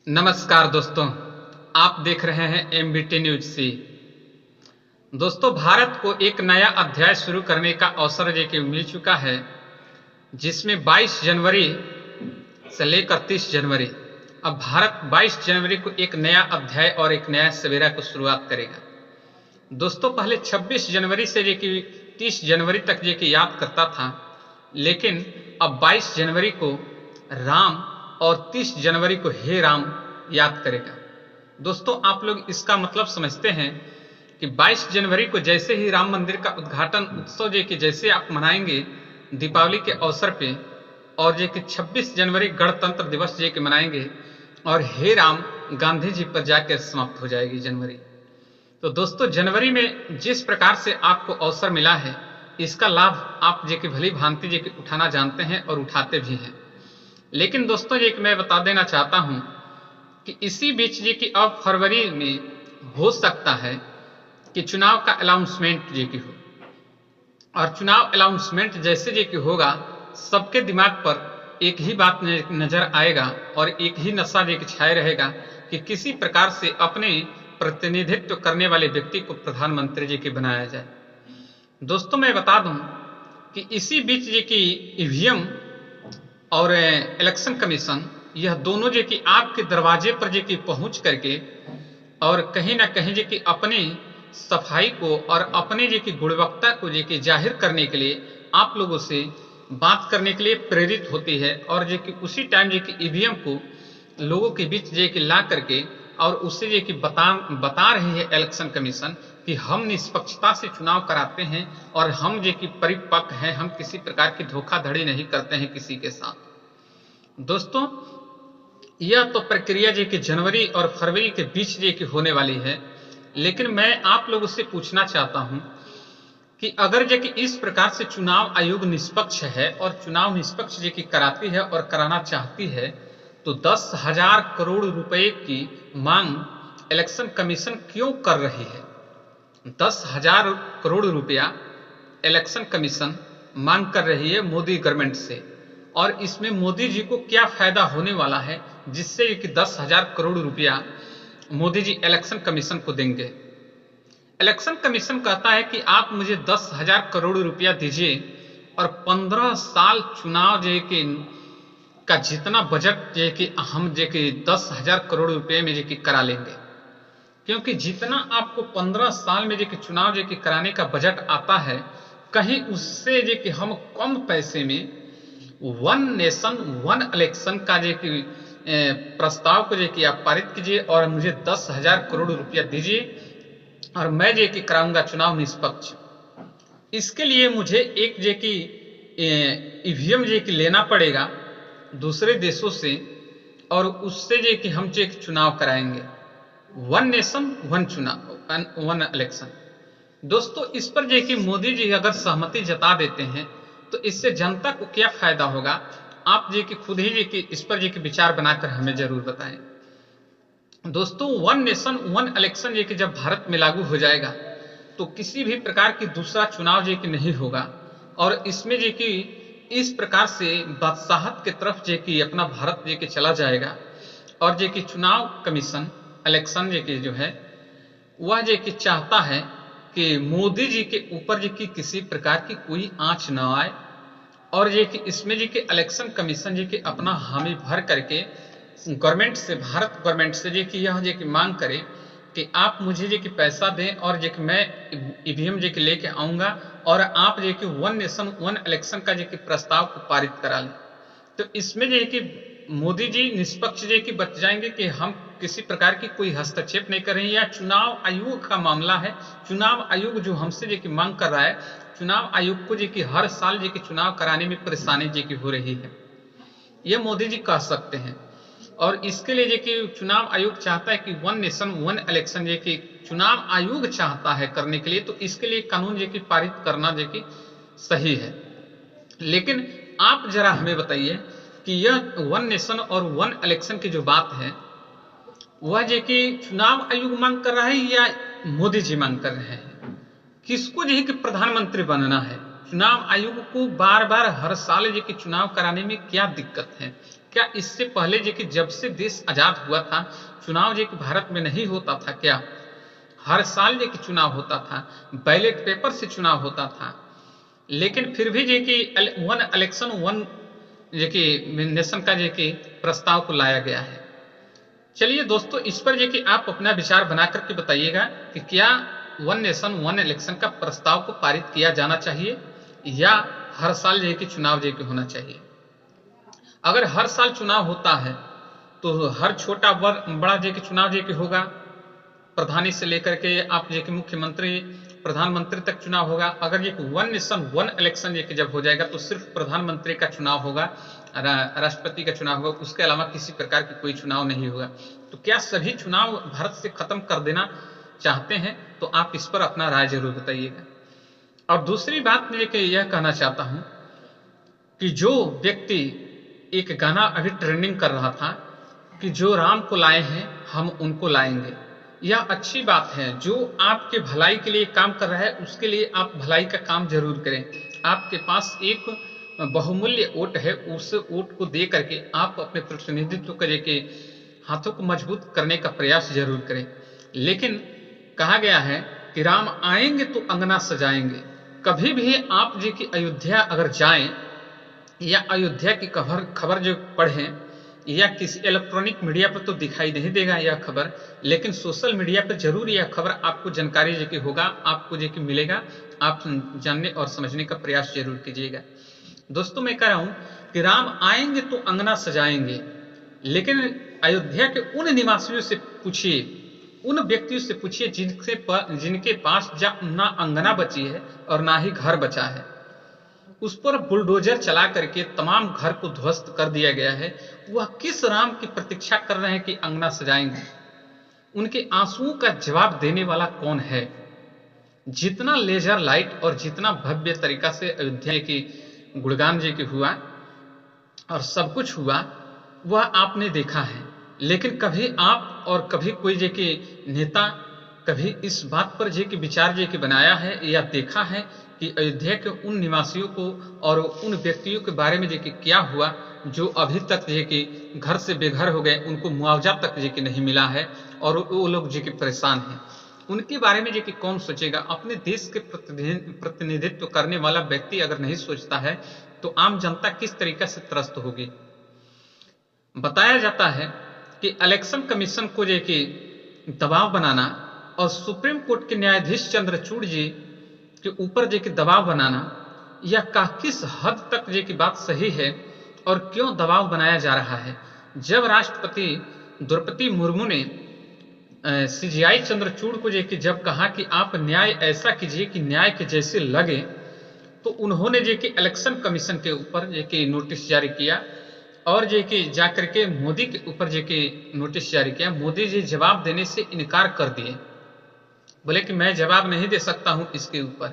नमस्कार दोस्तों, आप देख रहे हैं एमबीटी न्यूज सी। दोस्तों, भारत को एक नया अध्याय शुरू करने का अवसर मिल चुका है, जिसमें 22 जनवरी से लेकर 30 जनवरी अब भारत 22 जनवरी को एक नया अध्याय और एक नया सवेरा को शुरुआत करेगा। दोस्तों, पहले 26 जनवरी से 30 जनवरी तक याद करता था, लेकिन अब 22 जनवरी को राम और 30 जनवरी को हे राम याद करेगा। दोस्तों, आप लोग इसका मतलब समझते हैं कि 22 जनवरी को जैसे ही राम मंदिर का उद्घाटन उत्सव जैसे आप मनाएंगे दीपावली के अवसर पे, और 26 जनवरी गणतंत्र दिवस मनाएंगे, और हे राम गांधी जी पर जाकर समाप्त हो जाएगी जनवरी। तो दोस्तों, जनवरी में जिस प्रकार से आपको अवसर मिला है, इसका लाभ आप भली भांति उठाना जानते हैं और उठाते भी हैं। लेकिन दोस्तों, मैं बता देना चाहता हूं कि इसी बीच कि अब फरवरी में हो सकता है कि चुनाव का अनाउंसमेंट हो, और चुनाव अनाउंसमेंट जैसे होगा, सबके दिमाग पर एक ही बात नजर आएगा और एक ही नशा छाए रहेगा कि किसी प्रकार से अपने प्रतिनिधित्व करने वाले व्यक्ति को प्रधानमंत्री बनाया जाए। दोस्तों, मैं बता दूं कि इसी बीच ईवीएम और इलेक्शन कमीशन, यह दोनों आपके दरवाजे पर पहुंच करके और कहीं ना कहीं अपने सफाई को और अपने गुणवत्ता को जाहिर करने के लिए आप लोगों से बात करने के लिए प्रेरित होती है, और उसी टाइम ईवीएम को लोगों के बीच ला करके और उससे बता रही है इलेक्शन कमीशन कि हम निष्पक्षता से चुनाव कराते हैं और हम परिपक्व हैं, हम किसी प्रकार की धोखाधड़ी नहीं करते हैं किसी के साथ। दोस्तों, यह तो प्रक्रिया जनवरी और फरवरी के बीच होने वाली है, लेकिन मैं आप लोगों से पूछना चाहता हूं कि अगर इस प्रकार से चुनाव आयोग निष्पक्ष है और चुनाव निष्पक्ष कराती है और कराना चाहती है, तो 10,000 करोड़ रुपए की मांग इलेक्शन कमीशन क्यों कर रही है? 10,000 करोड़ रुपया इलेक्शन कमीशन मांग कर रही है मोदी गवर्नमेंट से, और इसमें मोदी जी को क्या फायदा होने वाला है जिससे 10,000 करोड़ रुपया मोदी जी इलेक्शन कमीशन को देंगे? इलेक्शन कमीशन कहता है कि आप मुझे 10,000 करोड़ रुपया दीजिए और 15 साल चुनाव का जितना बजट हम 10,000 करोड़ रुपए में करा लेंगे, क्योंकि जितना आपको 15 साल में चुनाव कराने का बजट आता है, कहीं उससे हम कम पैसे में वन नेशन वन इलेक्शन का प्रस्ताव को आप पारित कीजिए और मुझे 10,000 करोड़ रुपया दीजिए और मैं कराऊंगा चुनाव निष्पक्ष। इसके लिए मुझे एक ईवीएम लेना पड़ेगा दूसरे देशों से, और उससे हम चुनाव कराएंगे। वन नेशन वन चुनाव वन इलेक्शन। दोस्तों, इस पर मोदी जी अगर सहमति जता देते हैं तो इससे जनता को क्या फायदा होगा? आप खुद ही इस पर विचार बनाकर हमें जरूर बताएं। दोस्तों, वन नेशन वन इलेक्शन जब भारत में लागू हो जाएगा तो किसी भी प्रकार की दूसरा चुनाव नहीं होगा, और इसमें इस प्रकार से बादशाहत की तरफ अपना भारत चला जाएगा, और चुनाव कमीशन इलेक्शन जो है वह चाहता है कि मोदी जी के ऊपर किसी प्रकार की कोई आंच न आए, और इसमें इलेक्शन कमीशन अपना हामी भर करके गवर्नमेंट से, भारत गवर्नमेंट से यह मांग करे कि आप मुझे पैसा दें और मैं ईवीएम लेके आऊंगा और आप वन नेशन वन इलेक्शन का प्रस्ताव को पारित करा लें। तो इसमें मोदी जी निष्पक्ष बच जाएंगे कि हम किसी प्रकार की कोई हस्तक्षेप नहीं कर रहे हैं, या चुनाव आयोग का मामला है, चुनाव आयोग जो हमसे मांग कर रहा है, चुनाव आयोग को हर साल चुनाव कराने में परेशानी हो रही है, ये मोदी जी कह सकते हैं। और इसके लिए चुनाव आयोग चाहता है कि वन नेशन वन इलेक्शन चुनाव आयोग चाहता है करने के लिए, तो इसके लिए कानून पारित करना सही है। लेकिन आप जरा हमें बताइए कि यह वन नेशन और वन इलेक्शन की जो बात है, वह चुनाव आयोग मांग कर रहा है या मोदी जी मांग कर रहे हैं? किसको प्रधानमंत्री बनना है? चुनाव आयोग को बार बार हर साल चुनाव कराने में क्या दिक्कत है? क्या इससे पहले जो कि जब से देश आजाद हुआ था चुनाव जो कि भारत में नहीं होता था क्या? हर साल जो कि चुनाव होता था, बैलेट पेपर से चुनाव होता था, लेकिन फिर भी जो कि वन इलेक्शन वन जो कि नेशन का जो कि प्रस्ताव को लाया गया है। चलिए दोस्तों, इस पर जो कि आप अपना विचार बना करके बताइएगा कि क्या वन नेशन वन इलेक्शन का प्रस्ताव को पारित किया जाना चाहिए या हर साल जो कि चुनाव जो कि होना चाहिए। अगर हर साल चुनाव होता है तो हर छोटा बड़ा जो कि चुनाव जो कि होगा, प्रधानी से लेकर के आप जो कि मुख्यमंत्री प्रधानमंत्री तक चुनाव होगा। अगर ये वन नेशन वन इलेक्शन ये जब हो जाएगा तो सिर्फ प्रधानमंत्री का चुनाव होगा, राष्ट्रपति का चुनाव होगा, उसके अलावा किसी प्रकार की कोई चुनाव नहीं होगा। तो क्या सभी चुनाव भारत से खत्म कर देना चाहते हैं? तो आप इस पर अपना राय जरूर बताइएगा। और दूसरी बात मैं यह कहना चाहता हूं कि जो व्यक्ति एक गाना अभी ट्रेंडिंग कर रहा था कि जो राम को लाए हैं हम उनको लाएंगे, यह अच्छी बात है। जो आपके भलाई के लिए काम कर रहा है उसके लिए आप भलाई का काम जरूर करें। आपके पास एक बहुमूल्य वोट है, उस वोट को दे करके आप अपने प्रतिनिधित्व करे के हाथों को मजबूत करने का प्रयास जरूर करें। लेकिन कहा गया है कि राम आएंगे तो अंगना सजाएंगे। कभी भी आप जी की अयोध्या अगर जाएं या अयोध्या की खबर जो पढ़ें या किसी इलेक्ट्रॉनिक मीडिया पर तो दिखाई नहीं देगा यह खबर, लेकिन सोशल मीडिया पर जरूर यह खबर आपको जानकारी जो कि होगा, आपको जो कि मिलेगा, आप जानने और समझने का प्रयास जरूर कीजिएगा। दोस्तों, मैं कह रहा हूं कि राम आएंगे तो अंगना सजाएंगे, लेकिन अयोध्या के उन निवासियों से पूछिए, उन व्यक्तियों से पूछिए जिनके पास ना अंगना बची है और ना ही घर बचा है, उस पर बुलडोजर चला करके तमाम घर को ध्वस्त कर दिया गया है। वह किस राम की प्रतीक्षा कर रहे हैं कि अंगना सजाएंगे? उनके आंसुओं का जवाब देने वाला कौन है? जितना लेजर लाइट और जितना भव्य तरीका से अयोध्या की गुणगान जी की हुआ और सब कुछ हुआ वह आपने देखा है, लेकिन कभी आप और कभी कोई जे कि नेता कभी इस बात पर जे कि विचार जे कि बनाया है या देखा है कि अयोध्या के उन निवासियों को और उन व्यक्तियों के बारे में जे कि क्या हुआ जो अभी तक जे कि घर से बेघर हो गए, उनको मुआवजा तक जे कि नहीं मिला है और वो लोग जे कि परेशान हैं, उनके बारे में जे कि कौन सोचेगा? अपने देश के प्रतिनिधित्व करने वाला व्यक्ति अगर नहीं सोचता है तो आम जनता किस तरीके से त्रस्त होगी? बताया जाता है कि इलेक्शन कमीशन को जे कि दबाव बनाना और सुप्रीम कोर्ट के न्यायाधीश चंद्रचूड़ जी के ऊपर जे कि दबाव बनाना, यह किस हद तक जे कि बात सही है और क्यों दबाव बनाया जा रहा है? जब राष्ट्रपति द्रौपदी मुर्मू ने सीजीआई चंद्रचूड़ को जे कि जब कहा कि आप न्याय ऐसा कीजिए कि न्याय के जैसे लगे, तो उन्होंने जे कि इलेक्शन कमीशन के ऊपर जे कि नोटिस जारी किया और जे कि जाकर के मोदी के ऊपर जे कि नोटिस जारी किया। मोदी जी जवाब देने से इनकार कर दिए, बोले कि मैं जवाब नहीं दे सकता हूं इसके ऊपर।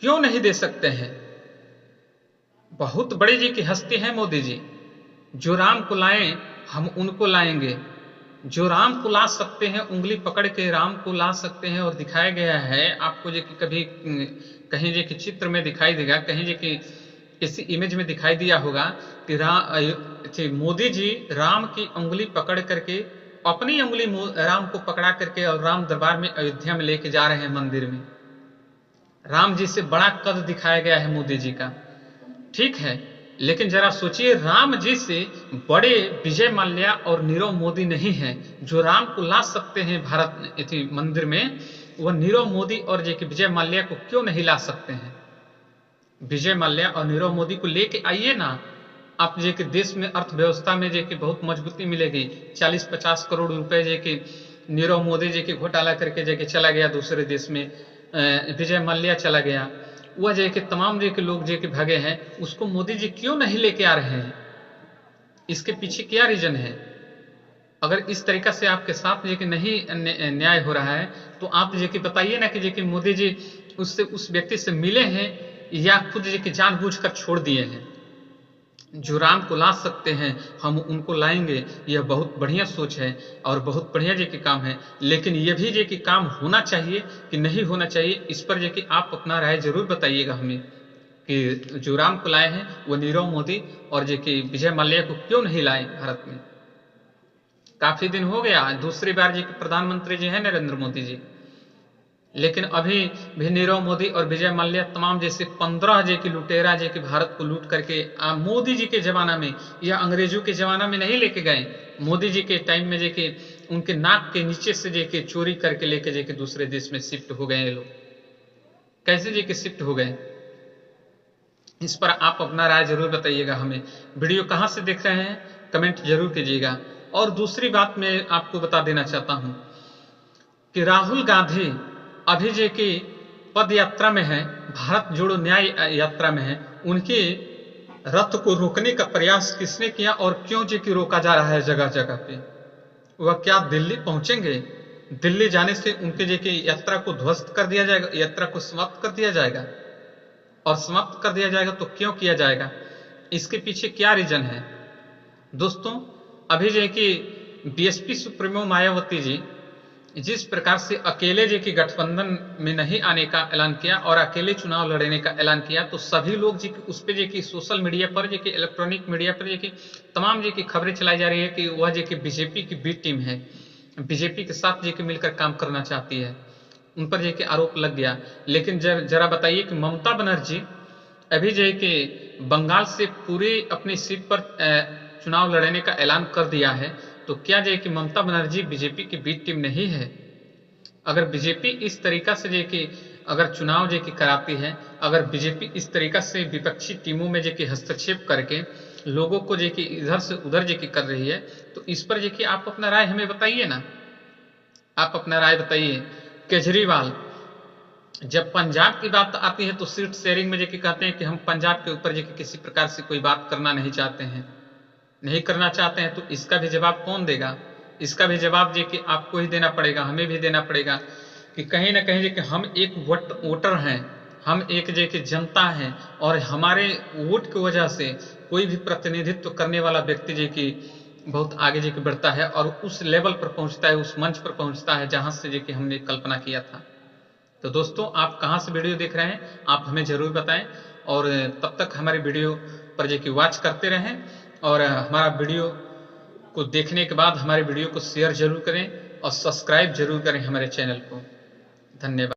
क्यों नहीं दे सकते हैं? बहुत बड़े जी की हस्ती है मोदी जी। जो राम को लाएं हम उनको लाएंगे, जो राम को ला सकते हैं, उंगली पकड़ के राम को ला सकते हैं। और दिखाया गया है आपको जो कि कभी कहीं जो कि चित्र में दिखाई देगा, कहीं जो कि किसी इमेज में दिखाई दिया होगा कि मोदी जी राम की उंगली पकड़ करके अपनी उंगली राम को पकड़ा करके और राम दरबार में अयोध्या में लेके जा रहे हैं मंदिर में। राम जी से बड़ा कद दिखाया गया है मोदी जी का, ठीक है, लेकिन जरा सोचिए राम जी से बड़े विजय माल्या और नीरव मोदी नहीं है। जो राम को ला सकते हैं भारत मंदिर में, वह नीरव मोदी और जे कि विजय माल्या को क्यों नहीं ला सकते हैं? विजय माल्या और नीरव मोदी को लेके आइए ना, आप जे कि देश में अर्थव्यवस्था में जे कि बहुत मजबूती मिलेगी। 40-50 करोड़ रुपए जे कि नीरव मोदी जी की घोटाला करके जे कि चला गया दूसरे देश में, विजय माल्या चला गया, वह जे कि तमाम जे कि लोग जे कि भागे हैं, उसको मोदी जी क्यों नहीं लेके आ रहे हैं? इसके पीछे क्या रीजन है? अगर इस तरीका से आपके साथ जे कि नहीं न्याय हो रहा है तो आप जे कि बताइए ना कि जे कि मोदी जी उससे उस व्यक्ति से मिले हैं या खुद जे कि जानबूझकर छोड़ दिए हैं। जो राम को ला सकते हैं हम उनको लाएंगे, यह बहुत बढ़िया सोच है और बहुत बढ़िया जे कि काम है, लेकिन यह भी जे कि काम होना चाहिए कि नहीं होना चाहिए, इस पर जे कि आप अपना राय जरूर बताइएगा हमें। कि जो राम को लाए हैं वो नीरव मोदी और जो कि विजय माल्या को क्यों नहीं लाए भारत में। काफी दिन हो गया, दूसरी बार जी के प्रधानमंत्री जी हैं नरेंद्र मोदी जी, लेकिन अभी भी नीरव मोदी और विजय माल्या तमाम जैसे 15 जे की लुटेरा जे की भारत को लूट करके मोदी जी के जमाना में या अंग्रेजों के जमाना में नहीं लेके गए। मोदी जी के टाइम में जे के उनके नाक के नीचे से जे के चोरी करके लेके जे के दूसरे देश में शिफ्ट हो गए। लोग कैसे जे के शिफ्ट हो गए, इस पर आप अपना राय जरूर बताइएगा। हमें वीडियो कहां से देख रहे हैं कमेंट जरूर कीजिएगा। और दूसरी बात मैं आपको बता देना चाहता हूं कि राहुल गांधी अभी जे की पद यात्रा में है, भारत जोड़ो न्याय यात्रा में है। उनके रथ को रोकने का प्रयास किसने किया और क्यों जे की रोका जा रहा है जगह जगह पे? वह क्या दिल्ली पहुंचेंगे? दिल्ली जाने से उनके जे की यात्रा को ध्वस्त कर दिया जाएगा, यात्रा को समाप्त कर दिया जाएगा? और समाप्त कर दिया जाएगा तो क्यों किया जाएगा? इसके पीछे क्या रीजन है? दोस्तों, अभी जो कि बीएसपी सुप्रीमो मायावती जी जिस प्रकार से अकेले जी की गठबंधन में नहीं आने का ऐलान किया और अकेले चुनाव लड़ने का ऐलान किया, तो सभी लोग जी उस पर जी की सोशल मीडिया पर जी की इलेक्ट्रॉनिक मीडिया पर जी की तमाम जी की खबरें चलाई जा रही है कि वह जी की बीजेपी की बी टीम है, बीजेपी के साथ जी की मिलकर काम करना चाहती है। उन पर जी के आरोप लग गया। लेकिन जरा बताइए कि ममता बनर्जी अभी जो कि बंगाल से पूरे अपनी सीट पर चुनाव लड़ने का ऐलान कर दिया है, तो क्या जो कि ममता बनर्जी बीजेपी की बी टीम नहीं है? अगर बीजेपी इस तरीका से जो कि अगर चुनाव जो कि कराती है, अगर बीजेपी इस तरीका से विपक्षी टीमों में जो कि हस्तक्षेप करके लोगों को जो कि इधर से उधर जो कि कर रही है, तो इस पर जो कि आप अपना राय हमें बताइए ना। आप अपना राय बताइए। केजरीवाल जब पंजाब की बात आती है तो सीट शेयरिंग में जो कि कहते हैं कि हम पंजाब के ऊपर जो कि किसी प्रकार से कोई बात करना नहीं चाहते हैं, नहीं करना चाहते हैं। तो इसका भी जवाब कौन देगा? इसका भी जवाब जो कि आपको ही देना पड़ेगा, हमें भी देना पड़ेगा कि कहीं ना कहीं जो कि हम एक वोटर हैं, हम एक जो कि जनता हैं और हमारे वोट की वजह से कोई भी प्रतिनिधित्व करने वाला व्यक्ति जो कि बहुत आगे जो कि बढ़ता है और उस लेवल पर पहुंचता है, उस मंच पर पहुंचता है जहां से जो कि हमने कल्पना किया था। तो दोस्तों, आप कहां से वीडियो देख रहे हैं आप हमें जरूर बताएं और तब तक हमारे वीडियो पर जो कि वॉच करते रहें और हमारा वीडियो को देखने के बाद हमारे वीडियो को शेयर जरूर करें और सब्सक्राइब जरूर करें हमारे चैनल को। धन्यवाद।